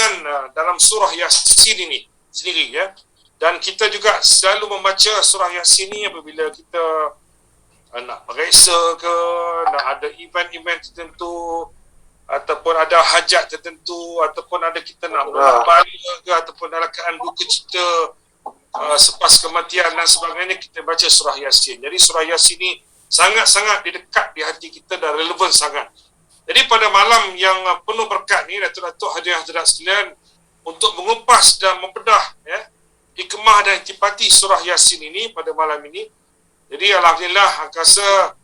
dengan dalam surah Yasin ini sendiri, ya. Dan kita juga selalu membaca surah Yasin ini apabila kita nak periksa ke, nak ada event-event tertentu, ataupun ada hajat tertentu, ataupun ada kita nak berbalik ke, ataupun dalam keadaan duka cita selepas kematian dan sebagainya, kita baca surah Yasin. Jadi surah Yasin ini sangat-sangat dekat di hati kita dan relevan sangat. Jadi pada malam yang penuh berkat ni, Datuk-Datuk hadirin-hadirat sekalian, untuk mengupas dan membedah, ya, hikmah dan intipati surah Yasin ini pada malam ini. Jadi alhamdulillah angkasa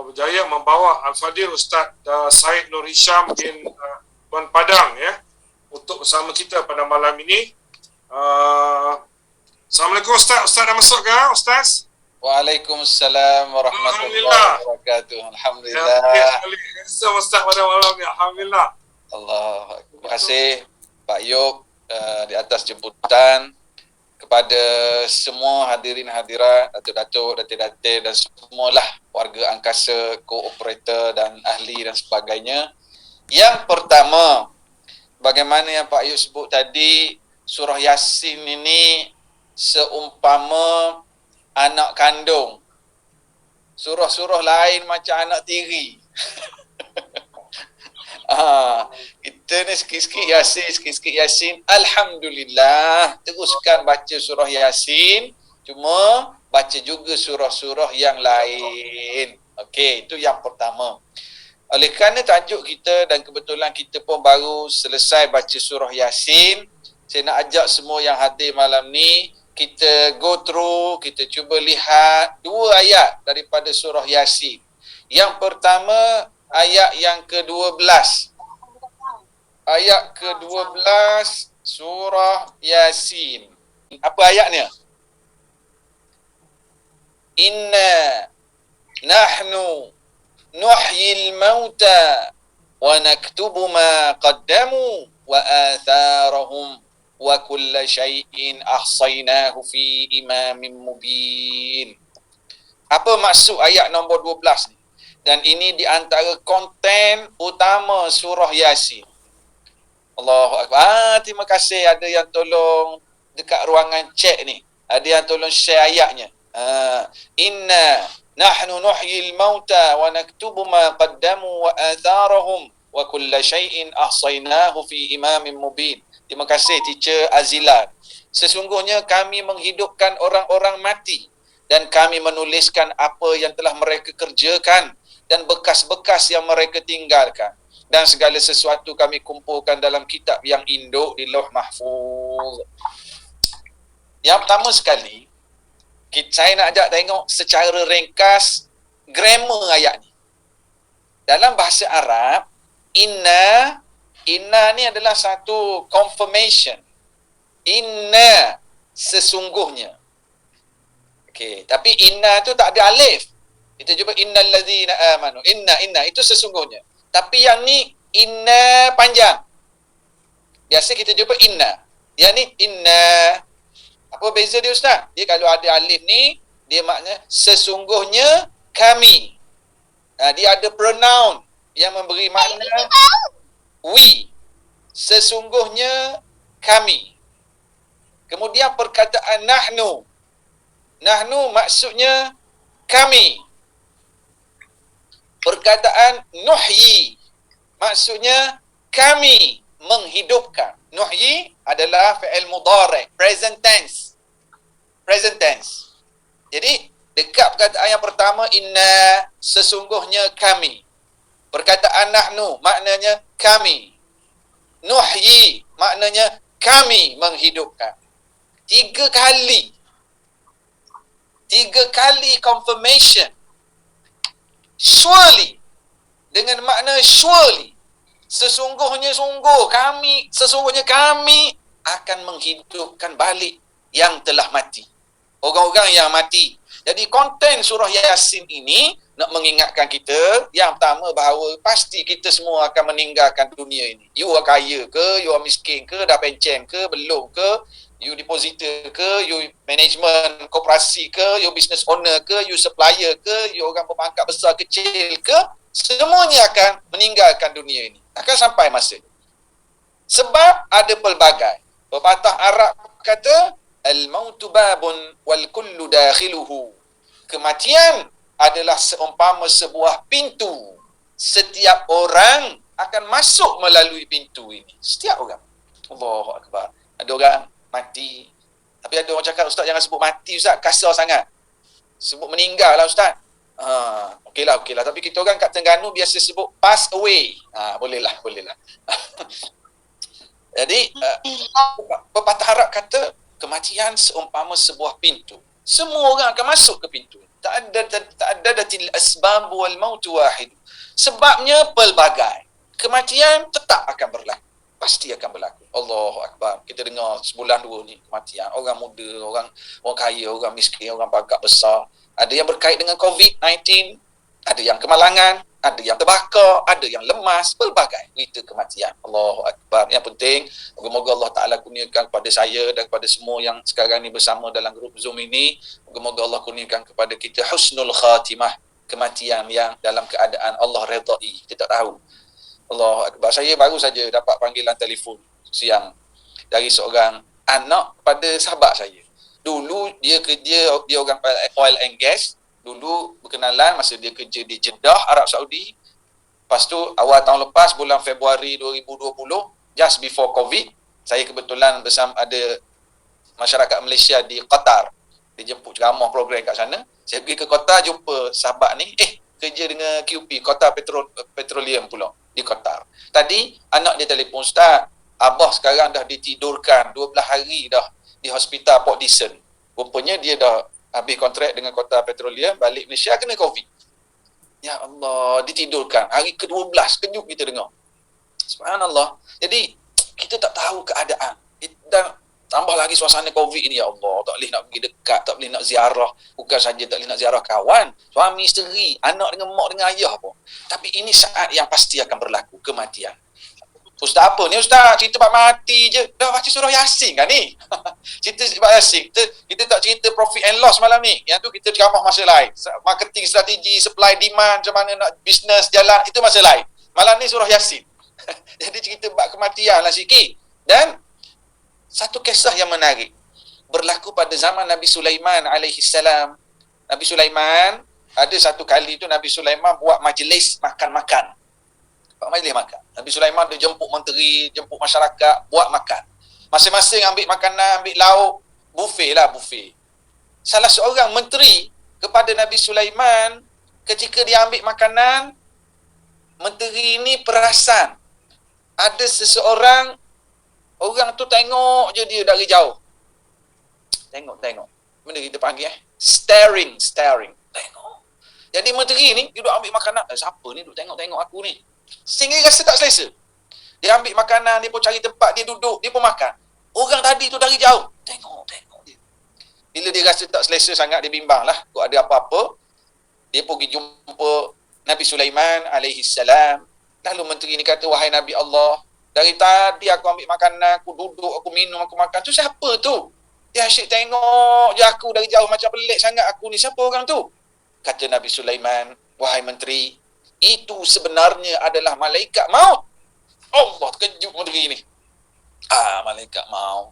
berjaya membawa Al-Fadhil Ustaz Syed Nur Hisham bin Tuan Padang, ya, untuk bersama kita pada malam ini. Assalamualaikum Ustaz. Ustaz dah masuk ke, Ustaz? Waalaikumsalam warahmatullahi wabarakatuh. Alhamdulillah. Assalamualaikum Ustaz pada malam ni. Alhamdulillah. Allah. Terima kasih Pak Yop di atas jemputan. Kepada semua hadirin hadirat, datuk-datuk, datin-datin dan semualah warga angkasa, kooperator dan ahli dan sebagainya. Yang pertama, bagaimana yang Pak Yop sebut tadi, surah Yasin ini seumpama anak kandung. Surah-surah lain macam anak tiri. Kita ni sikit-sikit Yasin. Alhamdulillah, teruskan baca surah Yasin, cuma baca juga surah-surah yang lain. Okey, itu yang pertama. Oleh kerana tajuk kita dan kebetulan kita pun baru selesai baca surah Yasin, saya nak ajak semua yang hadir malam ni, kita go through, kita cuba lihat 2 ayat daripada surah Yasin. Yang pertama, ayat yang ke-12. Ayat ke-12 surah Yasin. Apa ayatnya? Inna nahnu nuhyil mauta wa naktubu ma qaddamu wa atharahum wa kulla syai'in ahsaynahu fi imamin mubin. Apa maksud ayat nombor 12 ni? Dan ini di antara konten utama surah Yasin. Allahu Akbar. Terima kasih ada yang tolong dekat ruangan chat ni. Ada yang tolong share ayatnya. Inna nahnu nuhyil mauta wa naktubu ma qaddamu wa atharahum wa kulla syai'in ahsaynahu fi imamin mubin. Terima kasih Teacher Azila. Sesungguhnya kami menghidupkan orang-orang mati dan kami menuliskan apa yang telah mereka kerjakan dan bekas-bekas yang mereka tinggalkan. Dan segala sesuatu kami kumpulkan dalam kitab yang induk di Lauh Mahfuz. Yang pertama sekali, saya nak ajak tengok secara ringkas grammar ayat ni. Dalam bahasa Arab, inna ni adalah satu confirmation. Inna, sesungguhnya. Okey, tapi inna tu tak ada alif. Kita jumpa innal ladzina amanu. Inna itu sesungguhnya. Tapi yang ni inna panjang. Biasa kita jumpa inna. Yang ni inna. Apa beza dia Ustaz? Dia kalau ada alif ni, dia makna sesungguhnya kami. Dia ada pronoun yang memberi makna we. Sesungguhnya kami. Kemudian perkataan nahnu. Nahnu maksudnya kami. Perkataan nuhyi maksudnya kami menghidupkan. Nuhyi adalah fi'il mudhari', present tense. Present tense. Jadi dekat perkataan yang pertama inna, sesungguhnya kami. Perkataan nahnu maknanya kami. Nuhyi maknanya kami menghidupkan. 3 kali confirmation. Surely, dengan makna surely, sesungguhnya kami akan menghidupkan balik yang telah mati, orang-orang yang mati. Jadi konten surah Yasin ini nak mengingatkan kita yang pertama bahawa pasti kita semua akan meninggalkan dunia ini. You kaya ke, you miskin ke, dah pencen ke, belum ke, you depositor ke, you management koperasi ke, you business owner ke, you supplier ke, you orang berpangkat besar kecil ke, semuanya akan meninggalkan dunia ini. Akan sampai masa. Sebab ada pelbagai. Pepatah Arab kata, al-mautu babun wal kullu dakhiluhu. Kematian adalah seumpama sebuah pintu. Setiap orang akan masuk melalui pintu ini. Setiap orang. Allahu Akbar. Ada orang mati. Tapi ada orang cakap, Ustaz jangan sebut mati Ustaz, kasar sangat. Sebut meninggal lah Ustaz. Okeylah. Tapi kita orang kat Terengganu biasa sebut pass away. Bolehlah. Jadi, pepatah Arab kata, kematian seumpama sebuah pintu. Semua orang akan masuk ke pintu. Tak ada datil asbab wal maut wahid. Sebabnya pelbagai. Kematian tetap akan berlaku. Pasti akan berlaku. Allahu Akbar. Kita dengar sebulan dua ni kematian. Orang muda, orang kaya, orang miskin, orang pangkat besar. Ada yang berkait dengan COVID-19. Ada yang kemalangan. Ada yang terbakar. Ada yang lemas. Pelbagai berita kematian. Allahu Akbar. Yang penting, moga-moga Allah Ta'ala kurniakan kepada saya dan kepada semua yang sekarang ni bersama dalam grup Zoom ini. Moga-moga Allah kurniakan kepada kita husnul khatimah. Kematian yang dalam keadaan Allah redai. Kita tak tahu. Allahu Akbar. Saya baru saja dapat panggilan telefon siang dari seorang anak pada sahabat saya. Dulu dia orang oil and gas. Dulu berkenalan masa dia kerja di Jeddah, Arab Saudi. Lepas tu awal tahun lepas, bulan Februari 2020, just before COVID, saya kebetulan bersama ada masyarakat Malaysia di Qatar. Dia jemput ceramah program kat sana. Saya pergi ke Qatar jumpa sahabat ni. Kerja dengan QP, Qatar Petroleum pula di Qatar. Tadi anak dia telefon, Ustaz, abah sekarang dah ditidurkan 12 hari dah di hospital Port Dickson. Rupanya dia dah habis kontrak dengan Qatar Petroleum, balik Malaysia kena COVID. Ya Allah, ditidurkan. Hari ke-12, kejut kita dengar. Subhanallah. Jadi, kita tak tahu keadaan. Dan tambah lagi suasana COVID ini, ya Allah. Tak boleh nak pergi dekat, tak boleh nak ziarah. Bukan saja tak boleh nak ziarah kawan, suami, isteri, anak dengan mak dengan ayah pun. Tapi ini saat yang pasti akan berlaku, kematian. Ustaz apa ni Ustaz? Cerita bab mati je. Dah baca surah Yasin kan ni? Cerita bab Yasin. Kita tak cerita profit and loss malam ni. Yang tu kita ceramah masa lain. Marketing strategi, supply demand, macam mana nak bisnes jalan, itu masa lain. Malam ni surah Yasin. Jadi cerita bab kematian lah sikit. Dan satu kisah yang menarik berlaku pada zaman Nabi Sulaiman alaihissalam. Nabi Sulaiman, ada satu kali tu Nabi Sulaiman buat majlis makan-makan. Majlis makan. Nabi Sulaiman dia jemput menteri, jemput masyarakat, buat makan. Masing-masing ambil makanan, ambil lauk, buffet. Salah seorang menteri kepada Nabi Sulaiman, ketika dia ambil makanan, menteri ini perasan ada seseorang, orang tu tengok je dia dari jauh. Tengok. Benda kita panggil staring. Tengok. Jadi menteri ni dia duduk ambil makanan. Siapa ni duduk tengok aku ni? Sehingga dia rasa tak selesa. Dia ambil makanan, dia pun cari tempat, dia duduk, dia pun makan. Orang tadi tu dari jauh, tengok dia. Bila dia rasa tak selesa sangat, dia bimbang lah. Kok ada apa-apa, dia pergi jumpa Nabi Sulaiman alaihissalam. Lalu menteri ni kata, wahai Nabi Allah, dari tadi aku ambil makanan, aku duduk, aku minum, aku makan. Tu siapa tu? Dia asyik tengok je aku dari jauh, macam pelik sangat aku ni. Siapa orang tu? Kata Nabi Sulaiman, wahai menteri, itu sebenarnya adalah malaikat maut. Allah, terkejut menteri ni. Malaikat maut.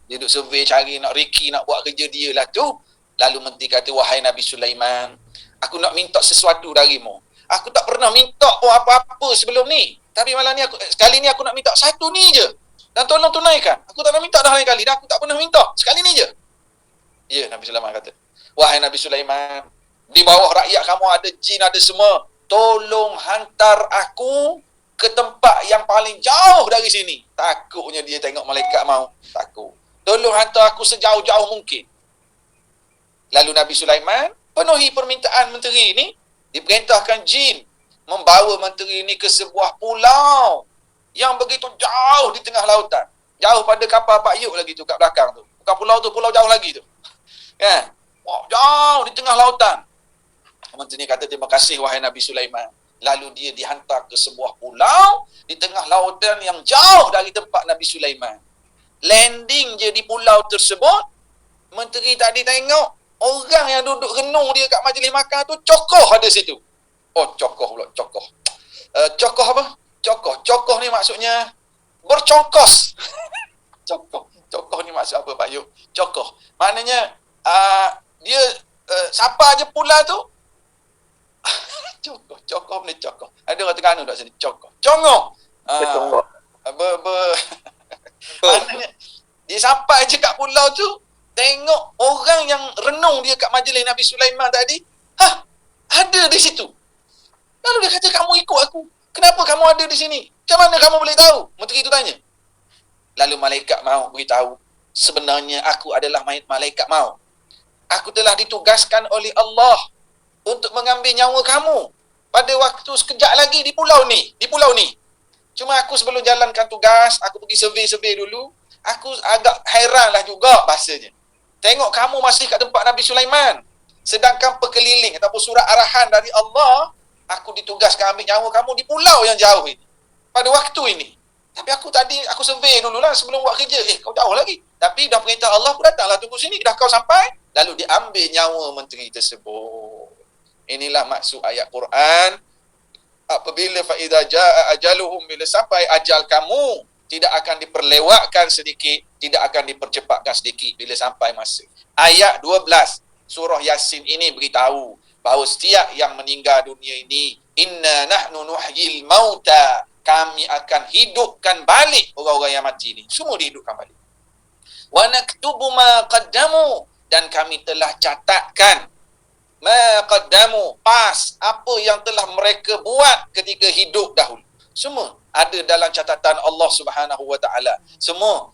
Dia duduk survey cari nak Ricky nak buat kerja dia lah tu. Lalu menteri kata, wahai Nabi Sulaiman, aku nak minta sesuatu darimu. Aku tak pernah minta pun apa-apa sebelum ni. Tapi malam ni sekali ni aku nak minta satu ni je. Dan tolong tunaikan. Aku tak nak minta dah lain kali. Dan aku tak pernah minta. Sekali ni je. Ya, Nabi Sulaiman kata, wahai Nabi Sulaiman, di bawah rakyat kamu ada jin, ada semua. Tolong hantar aku ke tempat yang paling jauh dari sini. Takutnya dia tengok malaikat maut. Takut. Tolong hantar aku sejauh-jauh mungkin. Lalu Nabi Sulaiman penuhi permintaan menteri ini. Diperintahkan jin membawa menteri ini ke sebuah pulau yang begitu jauh di tengah lautan. Jauh pada kapal Pak Yuk lagi tu kat belakang tu. Bukan pulau tu, pulau jauh lagi tu. Kan? Jauh di tengah lautan. Menteri kata, terima kasih wahai Nabi Sulaiman. Lalu dia dihantar ke sebuah pulau di tengah lautan yang jauh dari tempat Nabi Sulaiman. Landing je di pulau tersebut, menteri tadi tengok orang yang duduk renung dia kat majlis makan tu, cokoh ada situ. Cokoh pula, cokoh. Cokoh apa? Cokoh ni maksudnya bercongkos. Cokoh ni maksud apa Pak Yub? Cokoh. Maknanya dia siapa aja pula tu cokoh ni cokoh. Ada orang Terengganu kat sini cokoh. Congok. Betul. Maknanya dia sampai je kat pulau tu, tengok orang yang renung dia kat majlis Nabi Sulaiman tadi, ada di situ. Lalu dia kata, kamu ikut aku. Kenapa kamu ada di sini? Macam mana kamu boleh tahu? Menteri itu tanya. Lalu malaikat maut beritahu, sebenarnya aku adalah malaikat maut. Aku telah ditugaskan oleh Allah untuk mengambil nyawa kamu pada waktu sekejap lagi di pulau ni. Cuma aku sebelum jalankan tugas, aku pergi survey dulu. Aku agak hairanlah juga bahasanya. Tengok kamu masih kat tempat Nabi Sulaiman. Sedangkan perkeliling ataupun surat arahan dari Allah, aku ditugaskan ambil nyawa kamu di pulau yang jauh ini. Pada waktu ini. Tapi aku survey dululah sebelum buat kerja. Kau jauh lagi. Tapi dah perintah Allah pun datanglah tunggu sini. Dah kau sampai. Lalu diambil nyawa menteri tersebut. Inilah maksud ayat Quran. Apabila fa'idha ja'a ajaluhum, bila sampai ajal kamu, tidak akan diperlewatkan sedikit, tidak akan dipercepatkan sedikit bila sampai masa. Ayat 12 surah Yasin ini beritahu bahawa setiap yang meninggal dunia ini, inna nahnu nuhyil mauta, kami akan hidupkan balik orang-orang yang mati ini. Semua dihidupkan balik. Wa naktubu ma qaddamu, dan kami telah catatkan ma qaddamu, pas apa yang telah mereka buat ketika hidup dahulu. Semua ada dalam catatan Allah Subhanahu wa taala. Semua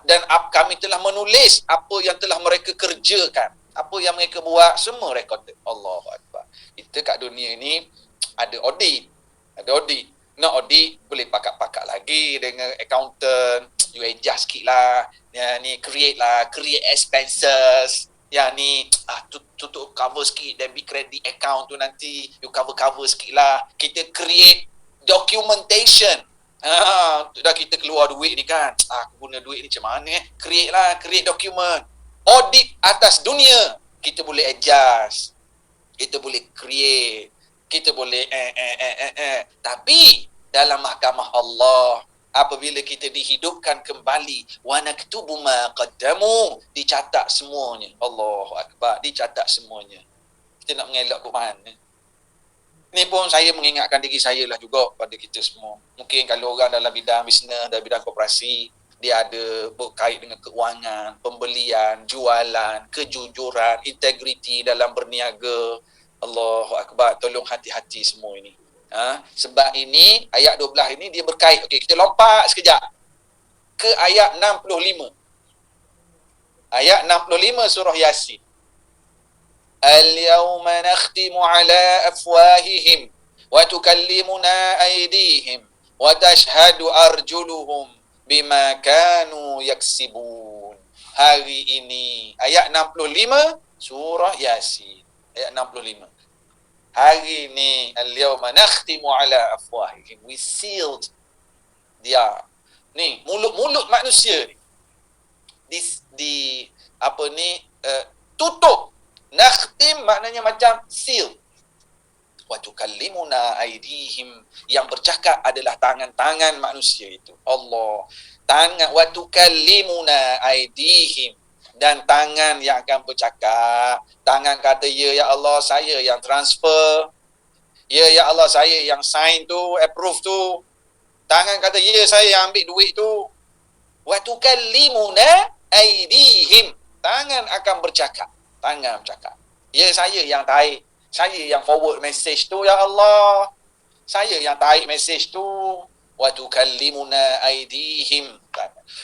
dan kami telah menulis apa yang telah mereka kerjakan, apa yang mereka buat, semua rekod. Allahu akbar. Kita kat dunia ni ada audit. Nak audit boleh pakak-pakak lagi dengan accountant, you adjust sikit lah. Ni create expenses. Yang ni tutup cover sikit, debit credit account tu nanti you cover sikit lah. Kita create documentation. Dah kita keluar duit ni kan, aku guna duit ni macam mana create document. Audit atas dunia, kita boleh adjust, kita boleh create, kita boleh tapi dalam mahkamah Allah, apabila kita dihidupkan kembali, wa naktubu ma qaddamu, dicatat semuanya. Allahu akbar, dicatat semuanya. Kita nak mengelak ke mana? Ini pun saya mengingatkan diri saya lah juga pada kita semua. Mungkin kalau orang dalam bidang bisnes, dalam bidang koperasi, dia ada berkait dengan keuangan, pembelian, jualan, kejujuran, integriti dalam berniaga. Allahu akbar, tolong hati-hati semua ini. Sebab ini ayat 12 ini dia berkait. Okey, kita lompat sekejap ke ayat 65. Ayat 65 surah Yasin. Al-yawma nakhtimu ala afwahihim wa tukallimuna aydihim wa tashhadu arjuluhum bima kanu yaksibun. Hari ini ayat 65 surah Yasin. Ayat 65. Hari ini al-yawma nakhtimu ala afwahihim, we sealed dia. Ni mulut-mulut manusia ni tutup. Nakhtim maknanya macam seal. Wa tukallimuna aydihim, yang bercakap adalah tangan-tangan manusia itu. Allah, tangan. Wa tukallimuna aydihim, dan tangan yang akan bercakap. Tangan kata, ya Allah, saya yang transfer. Ya Allah, saya yang sign tu, approve tu. Tangan kata, ya saya yang ambil duit tu. Wa tukallimuna aydihim, tangan akan bercakap. Tangan bercakap. Ya saya yang tarik. Saya yang forward message tu, ya Allah. Saya yang tarik message tu. Wa tukallimuna aydihim.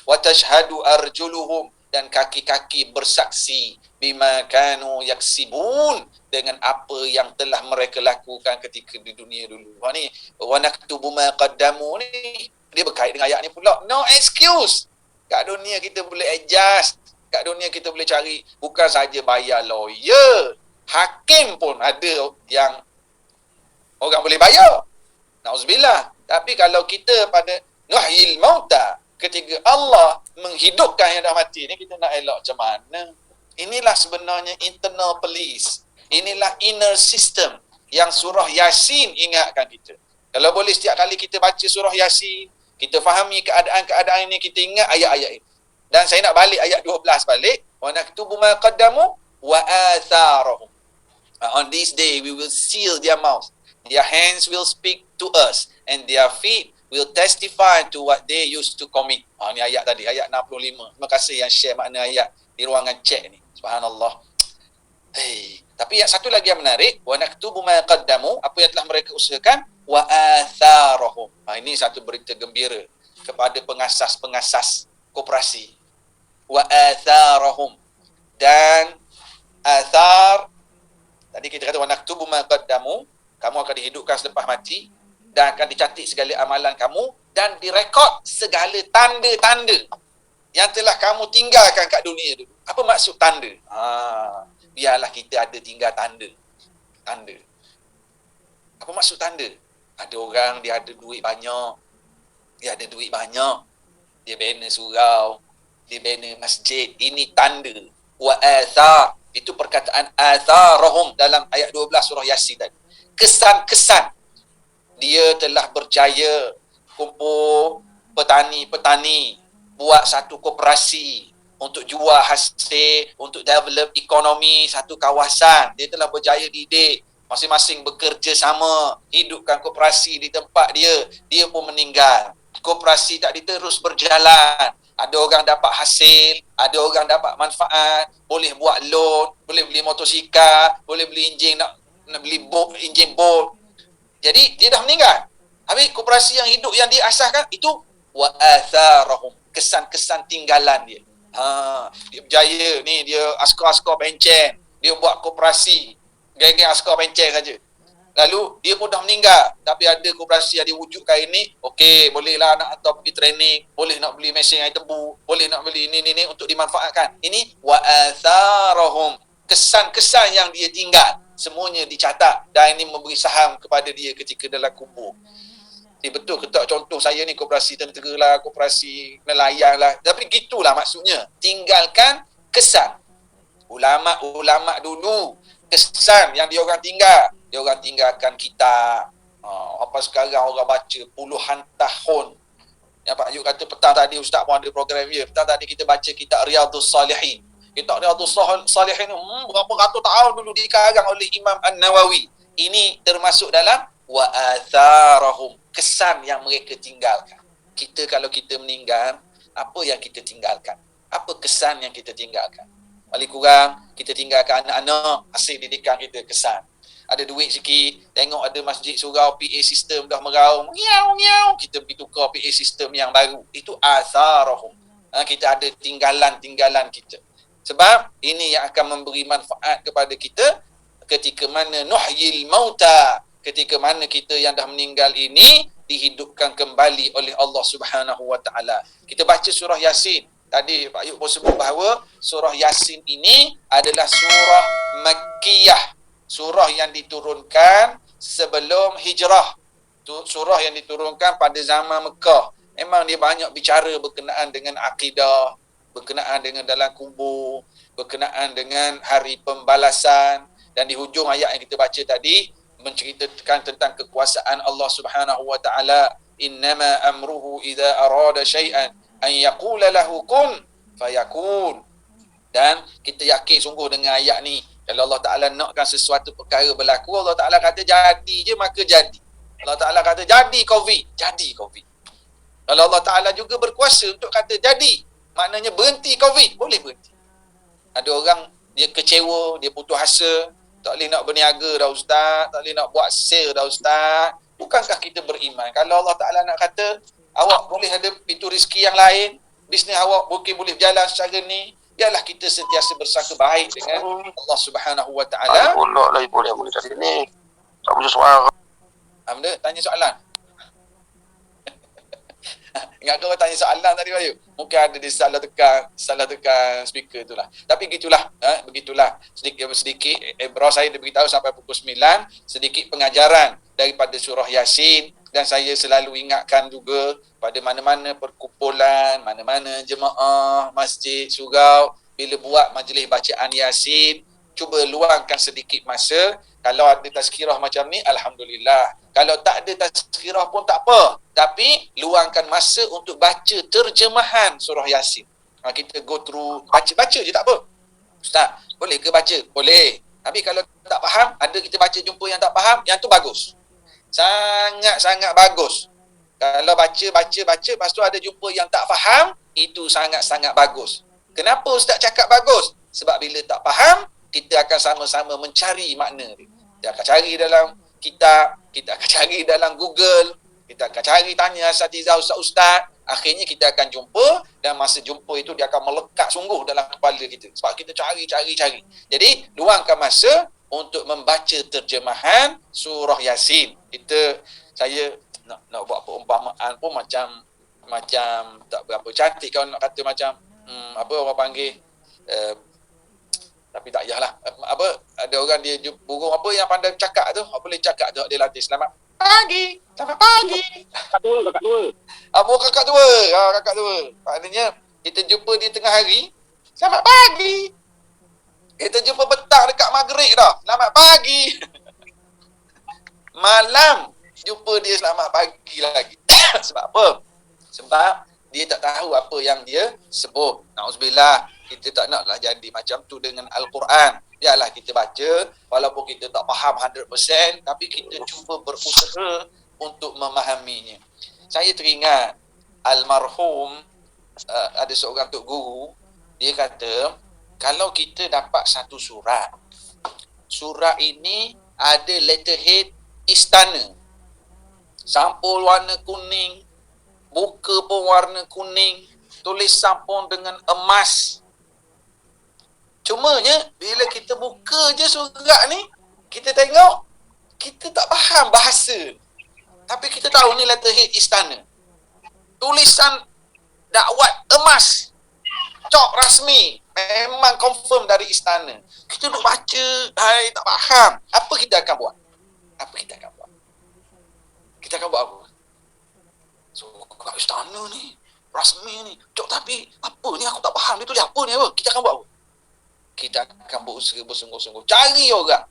Wa tashhadu arjuluhum, dan kaki-kaki bersaksi bima kanu yaksibun, dengan apa yang telah mereka lakukan ketika di dunia dulu. Ni wa naktubu ma qaddamu ni dia berkait dengan ayat ni pula. No excuse. Kat dunia kita boleh adjust. Kat dunia kita boleh cari, bukan saja bayar lawyer, hakim pun ada yang orang boleh bayar. Nauzubillah. Tapi kalau kita pada nuhyil mauta, ketika Allah menghidupkan yang dah mati ni, kita nak elak macam mana? Inilah sebenarnya internal police. Inilah inner system yang surah Yasin ingatkan kita. Kalau boleh setiap kali kita baca surah Yasin, Kita fahami keadaan-keadaan ini, kita ingat ayat-ayat ini. Dan saya nak balik ayat 12 balik. Wa naktubu ma qaddamu wa atharahum. On this day we will seal their mouths. Their hands will speak to us and their feet will testify to what they used to commit. Ni ayat tadi, ayat 65. Terima kasih yang share makna ayat di ruangan chat ni. Subhanallah. Tapi yang satu lagi yang menarik, wa naktubu ma qaddamu, apa yang telah mereka usahakan, wa atharahum. Ini satu berita gembira kepada pengasas-pengasas koperasi. Wa atharahum. Dan athar, tadi kita kata wa naktubu ma qaddamu, kamu akan dihidupkan selepas mati dan akan dicatat segala amalan kamu dan direkod segala tanda-tanda yang telah kamu tinggalkan kat dunia dulu. Apa maksud tanda? Biarlah kita ada tinggal tanda. Tanda. Apa maksud tanda? Ada orang dia ada duit banyak. Dia ada duit banyak. Dia bina surau. Dia bina masjid. Ini tanda. Wa athar. Itu perkataan atharahum dalam ayat 12 surah Yasin tadi. Kesan-kesan. Dia telah berjaya kumpul petani-petani, buat satu koperasi untuk jual hasil, untuk develop ekonomi satu kawasan. Dia telah berjaya didik, masing-masing bekerja sama, hidupkan koperasi di tempat dia. Dia pun meninggal. Koperasi tak diterus berjalan. Ada orang dapat hasil, ada orang dapat manfaat, boleh buat loan, boleh beli motosikal, boleh beli enjin, nak beli enjin boat. Jadi dia dah meninggal. Habis koperasi yang hidup yang dia asaskan itu wa atharahum, kesan-kesan tinggalan dia. Dia berjaya ni, dia askar-askar pencen, dia buat koperasi, geng-geng askar pencen saja. Lalu dia pun dah meninggal, tapi ada koperasi yang diwujudkan ini, okey, bolehlah nak hantar pergi training, boleh nak beli mesin air tebu, boleh nak beli ini untuk dimanfaatkan. Ini wa atharahum, kesan-kesan yang dia tinggal, semuanya dicatat dan ini memberi saham kepada dia ketika dalam kubur. Betul ke tak contoh saya ni koperasi tentera lah, koperasi nelayan lah, tapi gitulah maksudnya, tinggalkan kesan. Ulama-ulama dulu, kesan yang dia orang tinggal, dia orang tinggalkan kitab. Apa sekarang orang baca puluhan tahun. Yang Pak Yuk kata petang tadi, Ustaz pun ada program dia, petang tadi kita baca kitab Riyadhus Salihin. Kitab Riyadhus Salihin berapa ratus tahun dulu dikarang oleh Imam An-Nawawi. Ini termasuk dalam wa atharahum, kesan yang mereka tinggalkan. Kita kalau kita meninggal, apa yang kita tinggalkan? Apa kesan yang kita tinggalkan? Paling kurang kita tinggalkan anak-anak, hasil didikan kita kesan. Ada duit sikit, tengok ada masjid surau, PA system dah meraung, ngiau-ngiau, kita pergi tukar PA system yang baru. Itu atharahum. Kita ada tinggalan-tinggalan kita. Sebab ini yang akan memberi manfaat kepada kita ketika mana nuhyil mauta, ketika mana kita yang dah meninggal ini dihidupkan kembali oleh Allah Subhanahu wa taala. Kita baca surah Yasin. Tadi Pak Yuk pun sebut bahawa surah Yasin ini adalah surah Makkiyah. Surah yang diturunkan sebelum hijrah. Surah yang diturunkan pada zaman Mekah. Memang dia banyak bicara berkenaan dengan akidah, berkenaan dengan dalam kubur, berkenaan dengan hari pembalasan. Dan di hujung ayat yang kita baca tadi menceritakan tentang kekuasaan Allah Subhanahu wa taala. Innama amruhu idza arada syai'an an yaqula lahu kun fayakun. Dan kita yakin sungguh dengan ayat ni, kalau Allah Ta'ala nakkan sesuatu perkara berlaku, Allah Ta'ala kata jadi je, maka jadi. Allah Ta'ala kata jadi COVID, jadi COVID. Kalau Allah Ta'ala juga berkuasa untuk kata jadi, maknanya berhenti COVID, boleh berhenti. Ada orang dia kecewa, dia putus asa, tak boleh nak berniaga dah Ustaz, tak boleh nak buat sale dah Ustaz. Bukankah kita beriman? Kalau Allah Ta'ala nak kata, awak boleh ada pintu rezeki yang lain, bisnes awak mungkin boleh berjalan secara ni, biarlah kita sentiasa bersangka baik dengan Allah Subhanahu wa taala. Pulak lagi boleh tadi ni. Tak punya suara. Benda tanya soalan. Ingat kau tanya soalan tadi Bayu? Mungkin ada dia salah tekan speaker itulah. Tapi begitulah, begitulah. Sedikit bro saya dia beritahu sampai pukul 9, sedikit pengajaran daripada surah Yasin. Dan saya selalu ingatkan juga pada mana-mana perkumpulan, mana-mana jemaah, masjid, surau, bila buat majlis bacaan Yasin, cuba luangkan sedikit masa. Kalau ada tazkirah macam ni, alhamdulillah. Kalau tak ada tazkirah pun tak apa. Tapi luangkan masa untuk baca terjemahan surah Yasin. Kita go through, baca-baca je tak apa. Ustaz, boleh ke baca? Boleh. Tapi kalau tak faham, ada kita baca jumpa yang tak faham, yang tu bagus. Sangat-sangat bagus. Kalau baca, lepas tu ada jumpa yang tak faham, itu sangat-sangat bagus. Kenapa Ustaz cakap bagus? Sebab bila tak faham, kita akan sama-sama mencari makna dia. Kita akan cari dalam kitab, kita akan cari dalam Google, kita akan cari tanya asatizah ustaz-ustaz. Akhirnya kita akan jumpa, dan masa jumpa itu dia akan melekat sungguh dalam kepala kita. Sebab kita cari. Jadi, luangkan masa untuk membaca terjemahan surah Yasin. Saya nak buat perumpamaan pun macam tak berapa cantik kalau nak kata macam apa orang panggil tapi tak payahlah. Ada orang dia burung apa yang pandai cakap tu, apa boleh cakap tu dia latih selamat pagi. Kakak dua. Kakak dua. Maknanya kita jumpa dia tengah hari, selamat pagi. Kita jumpa petang dekat maghrib dah, selamat pagi. Malam jumpa dia selamat pagi lagi. Sebab apa? Sebab dia tak tahu apa yang dia sebut. Na'udzubillah, kita tak naklah jadi macam tu dengan Al-Quran. Biarlah kita baca, walaupun kita tak faham 100%, tapi kita cuba berusaha untuk memahaminya. Saya teringat almarhum ada seorang tok guru, dia kata, kalau kita dapat satu surat ini ada letterhead istana, sampul warna kuning, buka pun warna kuning, tulisan pun dengan emas. Cumanya bila kita buka je surat ni, kita tengok, kita tak faham bahasa, tapi kita tahu ni letterhead istana, tulisan dakwat emas, cop rasmi, memang confirm dari istana. Kita duk baca, tak faham. Apa kita akan buat? Kita akan buat apa? So, kat istana ni, rasmi ni, cok, tapi apa ni aku tak faham, dia tulis apa ni apa? Kita akan buat apa? Kita akan berusaha bersungguh-sungguh, cari orang.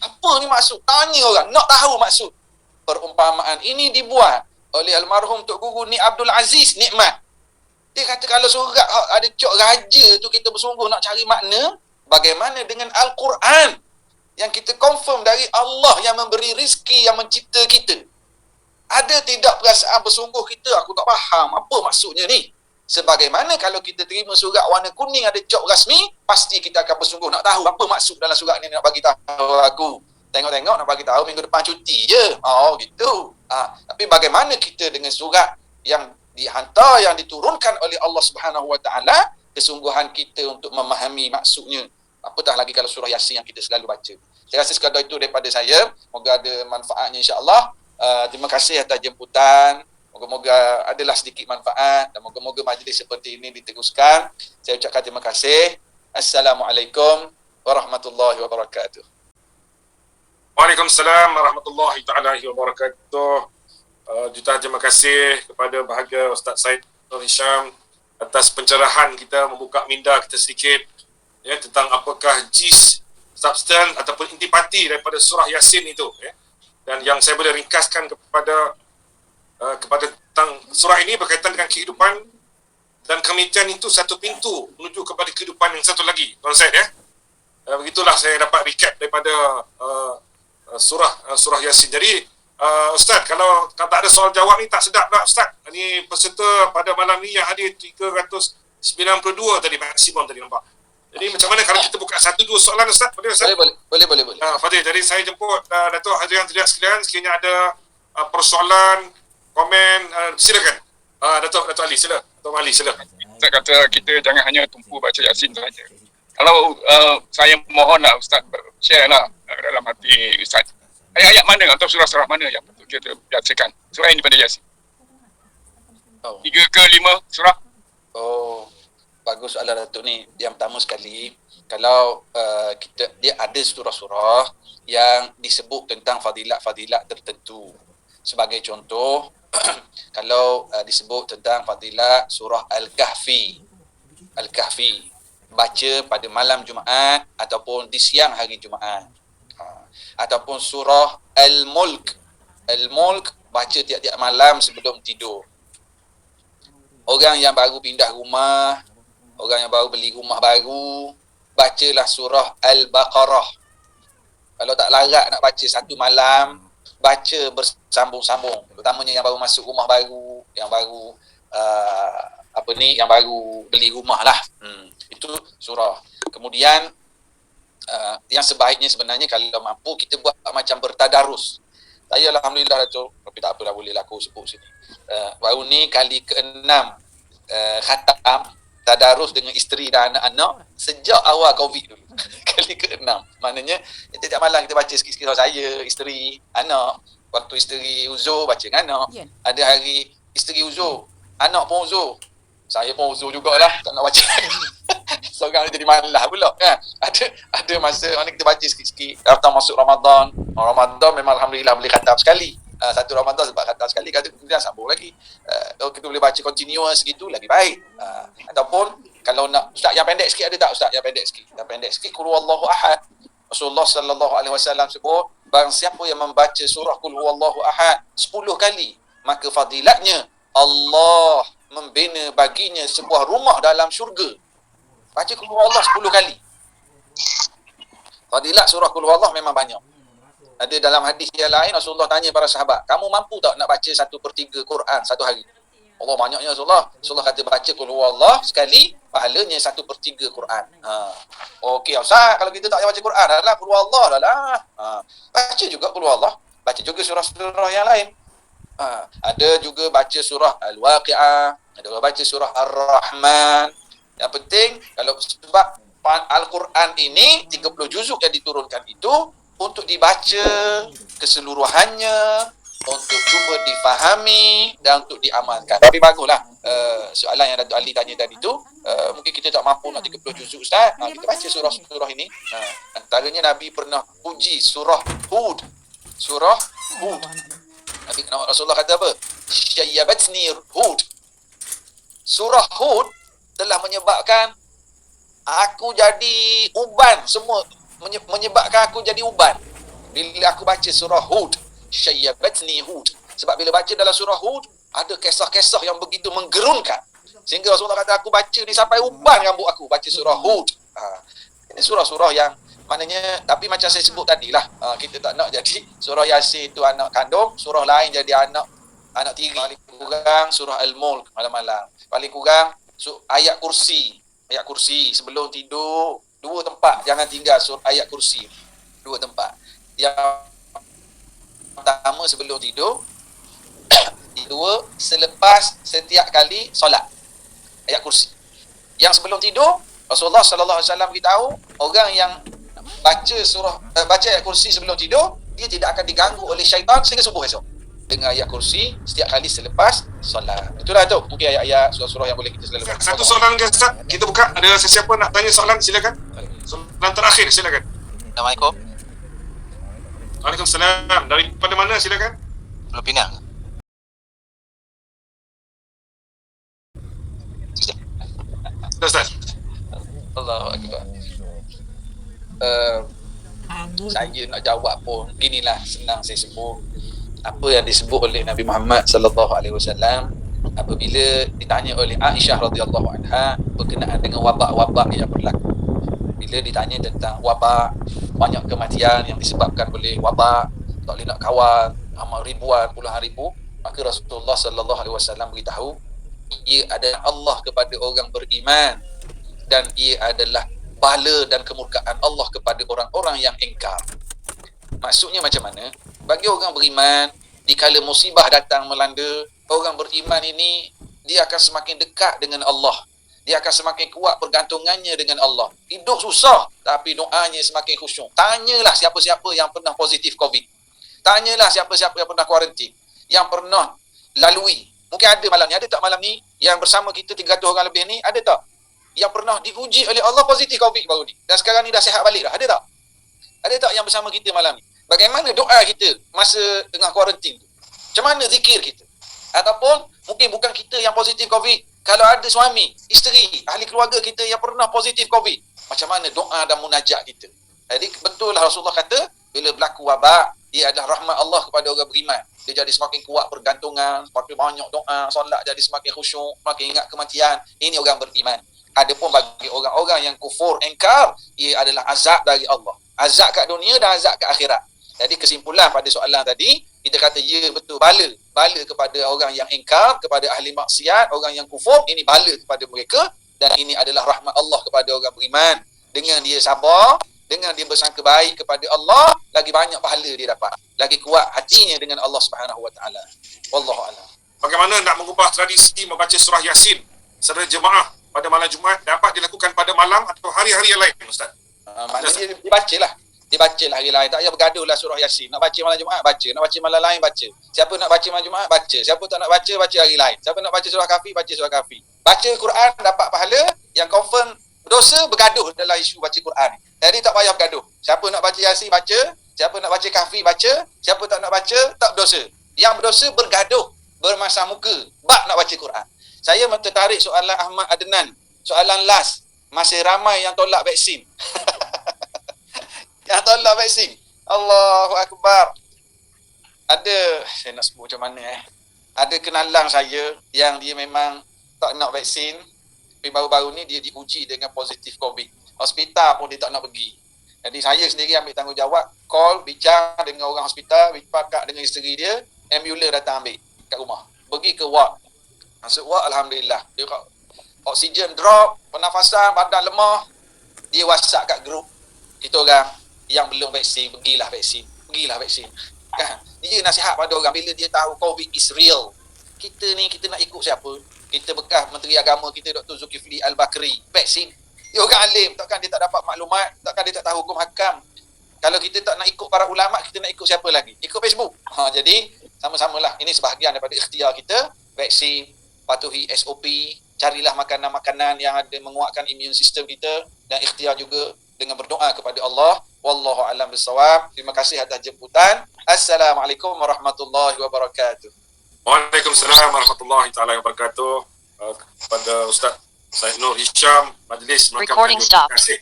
Apa ni maksud? Tanya orang, nak tahu maksud. Perumpamaan ini dibuat oleh almarhum Tok Guru Ni Abdul Aziz Nikmat. Dia kata kalau surat ada cok raja tu kita bersungguh nak cari makna, bagaimana dengan Al-Quran yang kita confirm dari Allah yang memberi rezeki, yang mencipta kita? Ada tidak perasaan bersungguh kita, aku tak faham apa maksudnya ni? Sebagaimana kalau kita terima surat warna kuning ada cop rasmi, pasti kita akan bersungguh nak tahu apa maksud dalam surat ni, nak bagi tahu aku. Tengok-tengok nak bagi tahu minggu depan cuti je. Oh gitu. Tapi bagaimana kita dengan surat yang dihantar, yang diturunkan oleh Allah Subhanahu Wa Taala, kesungguhan kita untuk memahami maksudnya. Apatah lagi kalau surah Yasin yang kita selalu baca. Saya rasa sekadar itu daripada saya. Moga ada manfaatnya insya-Allah. Terima kasih atas jemputan. Moga-moga adalah sedikit manfaat dan moga-moga majlis seperti ini diteruskan. Saya ucapkan terima kasih. Assalamualaikum warahmatullahi wabarakatuh. Waalaikumsalam warahmatullahi taala wabarakatuh. Jutaan terima kasih kepada bahagia Ustaz Said Nur Hisham atas pencerahan kita, membuka minda kita sedikit ya, tentang apakah jis, substan ataupun intipati daripada surah Yasin itu ya. Dan yang saya boleh ringkaskan kepada tentang surah ini berkaitan dengan kehidupan, dan kematian itu satu pintu menuju kepada kehidupan yang satu lagi, Tuan Said ya. Begitulah saya dapat recap daripada surah Yasin. Jadi Ustaz, kalau tak ada soal jawab ni tak sedap tak Ustaz? Ini peserta pada malam ni yang hadir 392 tadi maksimum tadi nampak. Jadi macam mana kalau kita buka 1-2 soalan Ustaz? Boleh Ustaz? Boleh. Fadil, jadi saya jemput Datuk hadirin hadirat sekalian, sekiranya ada persoalan, komen, silakan. Datuk Ali, sila. Datuk Ali, sila. Ustaz kata kita jangan hanya tumpu baca Yasin saja. Kalau saya mohon lah Ustaz share lah dalam hati Ustaz. Ayat-ayat mana atau surah-surah mana yang patut kita bacakan selain daripada Yasin? 3 ke 5 surah? Oh, bagus soalan Datuk ni. Yang pertama sekali, kalau dia ada surah-surah yang disebut tentang fadilat-fadilat tertentu. Sebagai contoh, kalau disebut tentang fadilat surah Al-Kahfi. baca pada malam Jumaat ataupun di siang hari Jumaat. Ataupun surah Al-Mulk. Al-Mulk baca tiap-tiap malam sebelum tidur. Orang yang baru pindah rumah, orang yang baru beli rumah baru, bacalah surah Al-Baqarah. Kalau tak larat nak baca satu malam, baca bersambung-sambung. Terutamanya yang baru masuk rumah baru, yang baru yang baru beli rumah lah. Itu surah. Kemudian yang sebaiknya sebenarnya kalau mampu kita buat macam bertadarus. Saya alhamdulillah Datuk, tapi tak apa dah, boleh lah aku sebut sini. Baru ni kali ke-6 khatam tadarus dengan isteri dan anak-anak sejak awal Covid dulu. Kali ke-6. Maknanya setiap malam kita baca sikit-sikit, saya, isteri, anak. Waktu isteri uzur baca dengan anak. Ada hari isteri uzur, anak pun uzur. Saya pun uzur jugalah, tak nak baca. Seorang jadi malah pula kan. Ada masa mana kita baca sikit-sikit. After masuk Ramadan. Ramadan memang alhamdulillah boleh khatam sekali. Satu Ramadan sebab khatam sekali, kata kemudian sambung lagi. Kalau kita boleh baca continuous gitu lagi baik. Ataupun kalau nak ustaz yang pendek sikit, ada tak ustaz yang pendek sikit? Yang pendek sikit qul huwallahu ahad. Rasulullah sallallahu alaihi wasallam sebut, barang siapa yang membaca surah qul huwallahu ahad 10 kali, maka fadilatnya Allah membina baginya sebuah rumah dalam syurga. Baca qul huwallahu 10 kali. Fadilat surah qul huwallahu memang banyak. Ada dalam hadis yang lain, Rasulullah tanya para sahabat, kamu mampu tak nak baca 1/3 Quran satu hari? Allah, banyaknya Rasulullah. Rasulullah kata baca qul huwallahu sekali, pahalanya 1/3 Quran. Okey Ustaz, kalau kita tak baca Quran, adalah qul huwallahu adalah. Baca juga qul huwallahu, baca juga surah-surah yang lain. Ada juga baca surah Al-Waqi'ah, ada juga baca surah Ar-Rahman. Yang penting kalau sebab Al-Quran ini 30 juzuk yang diturunkan itu untuk dibaca keseluruhannya, untuk cuba difahami dan untuk diamalkan. Tapi baguslah soalan yang Datuk Ali tanya tadi tu, mungkin kita tak mampu nak 30 juzuk Ustaz. Kita baca surah-surah ini. Antaranya Nabi pernah puji surah Hud. Surah Hud. Nabi Rasulullah kata apa? Syayyabatni Hud. Surah Hud telah menyebabkan aku jadi uban, semua menyebabkan aku jadi uban. Bila aku baca surah Hud, Syayyabatni Hud. Sebab bila baca dalam surah Hud, ada kisah-kisah yang begitu menggerunkan. Sehingga Rasulullah kata, aku baca ni sampai uban rambut aku, baca surah Hud. Ini surah-surah yang maknanya, tapi macam saya sebut tadi lah, kita tak nak jadi surah Yasin tu anak kandung, surah lain jadi anak tiri. Paling kurang surah Al-Mulk malam-malam. Paling kurang ayat kursi sebelum tidur, 2 tempat jangan tinggal surah ayat kursi. 2 tempat. Yang pertama sebelum tidur, kedua selepas setiap kali solat, ayat kursi. Yang sebelum tidur, Rasulullah sallallahu alaihi wasallam beritahu, orang yang baca ayat kursi sebelum tidur, dia tidak akan diganggu oleh syaitan sehingga subuh esok. Dengan ayat kursi setiap kali selepas solat. Itulah tu mungkin ayat-ayat surah-surah yang boleh kita selalu baca. Satu soalan lagi Ustaz, kita buka. Ada sesiapa nak tanya soalan, silakan. Soalan terakhir, silakan. Assalamualaikum. Waalaikumsalam. Daripada mana, silakan? Pulau Pinang. Ustaz. Allahu Akbar. Saya nak jawab pun ginilah, senang saya sebut apa yang disebut oleh Nabi Muhammad sallallahu alaihi wasallam apabila ditanya oleh Aisyah radhiyallahu anha berkenaan dengan wabak-wabak yang berlaku. Bila ditanya tentang wabak, banyak kematian yang disebabkan oleh wabak, tak boleh nak kawal, amal ribuan, puluhan ribu, maka Rasulullah sallallahu alaihi wasallam beritahu, ia adalah Allah kepada orang beriman dan ia adalah bala dan kemurkaan Allah kepada orang-orang yang ingkar. Maksudnya macam mana? Bagi orang beriman, dikala musibah datang melanda, orang beriman ini dia akan semakin dekat dengan Allah. Dia akan semakin kuat pergantungannya dengan Allah. Hidup susah, tapi doanya semakin khusyuk. Tanyalah siapa-siapa yang pernah positif COVID. Tanyalah siapa-siapa yang pernah kuarantin, yang pernah lalui. Mungkin ada malam ni, ada tak malam ni yang bersama kita 300 orang lebih ni, ada tak? Yang pernah diuji oleh Allah positif COVID baru ni. Dan sekarang ni dah sihat balik dah. Ada tak? Ada tak yang bersama kita malam ni? Bagaimana doa kita masa tengah kuarantin tu? Macam mana zikir kita? Ataupun mungkin bukan kita yang positif COVID, Kalau ada suami, isteri, ahli keluarga kita yang pernah positif COVID, macam mana doa dan munajat kita? Jadi betul lah Rasulullah kata, bila berlaku wabak, dia adalah rahmat Allah kepada orang beriman. Dia jadi semakin kuat pergantungan, semakin banyak doa, solat jadi semakin khusyuk, semakin ingat kematian. Ini orang beriman. Adapun bagi orang-orang yang kufur, engkar, ia adalah azab dari Allah. Azab kat dunia dan azab kat akhirat. Jadi kesimpulan pada soalan tadi, kita kata ya betul, bala. Bala kepada orang yang engkar, kepada ahli maksiat, orang yang kufur, ini bala kepada mereka. Dan ini adalah rahmat Allah kepada orang beriman. Dengan dia sabar, dengan dia bersangka baik kepada Allah, lagi banyak pahala dia dapat. Lagi kuat hatinya dengan Allah Subhanahu Wa Taala. Wallahu a'lam. Bagaimana nak mengubah tradisi membaca surah Yasin secara jemaah pada malam Jumaat dapat dilakukan pada malam atau hari-hari yang lain, Ustaz? Maknanya dibacalah. Dibacalah hari lain. Tak payah bergaduhlah surah Yasin. Nak baca malam Jumaat, baca. Nak baca malam lain, baca. Siapa nak baca malam Jumaat, baca. Siapa tak nak baca, baca hari lain. Siapa nak baca surah Kahfi, baca surah Kahfi. Baca Quran dapat pahala. Yang confirm dosa bergaduh dalam isu baca Quran. Jadi tak payah bergaduh. Siapa nak baca Yasin, baca. Siapa nak baca Kahfi, baca. Siapa tak nak baca, tak berdosa. Yang berdosa bergaduh, bermasam muka, bab nak baca Quran. Saya tertarik soalan Ahmad Adnan. Soalan last. Masih ramai yang tolak vaksin. Yang tolak vaksin. Allahu Akbar. Ada, saya nak sebut macam mana Ada kenalan saya yang dia memang tak nak vaksin. Tapi baru-baru ni dia diuji dengan positif COVID. Hospital pun dia tak nak pergi. Jadi saya sendiri ambil tanggungjawab. Call, bincang dengan orang hospital, pakak dengan isteri dia. Ambulans datang ambil kat rumah. Pergi ke ward. Masuk ward, Alhamdulillah. Dia oksigen drop, pernafasan, badan lemah. Dia WhatsApp kat grup. Kita orang yang belum vaksin, pergilah vaksin. Pergilah vaksin. Kan? Dia nasihat pada orang bila dia tahu COVID is real. Kita ni, kita nak ikut siapa? Kita bekas Menteri Agama kita, Dr. Zulkifli Al-Bakri. Vaksin. Dia orang alim. Takkan dia tak dapat maklumat. Takkan dia tak tahu hukum hakam. Kalau kita tak nak ikut para ulama', kita nak ikut siapa lagi? Ikut Facebook. Jadi, sama-samalah. Ini sebahagian daripada ikhtiar kita. Vaksin, patuhi SOP, carilah makanan-makanan yang ada menguatkan immune system kita. Dan ikhtiar juga dengan berdoa kepada Allah. Wallahu a'lam bissawab. Terima kasih atas jemputan. Assalamualaikum warahmatullahi wabarakatuh. Waalaikumsalam warahmatullahi taala wabarakatuh. Kepada Ustaz Syed Nur Hisham, majlis Recording terima kasih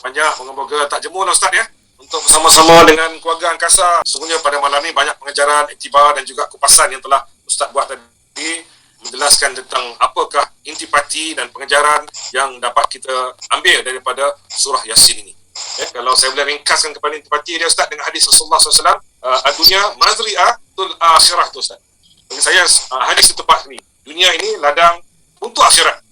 banyak. Moga-moga tak jemu Ustaz ya, untuk bersama-sama dengan keluarga Angkasa. Sesungguhnya pada malam ni banyak pengajaran, iktibar dan juga kupasan yang telah Ustaz buat tadi, menjelaskan tentang apakah intipati dan pengajaran yang dapat kita ambil daripada surah Yasin ini. Ya, kalau saya boleh ringkaskan kepada intipati dia Ustaz dengan hadis Rasulullah SAW, dunia mazri'atul akhirah tu Ustaz. Bagi saya hadis itu tepat ni. Dunia ini ladang untuk akhirat.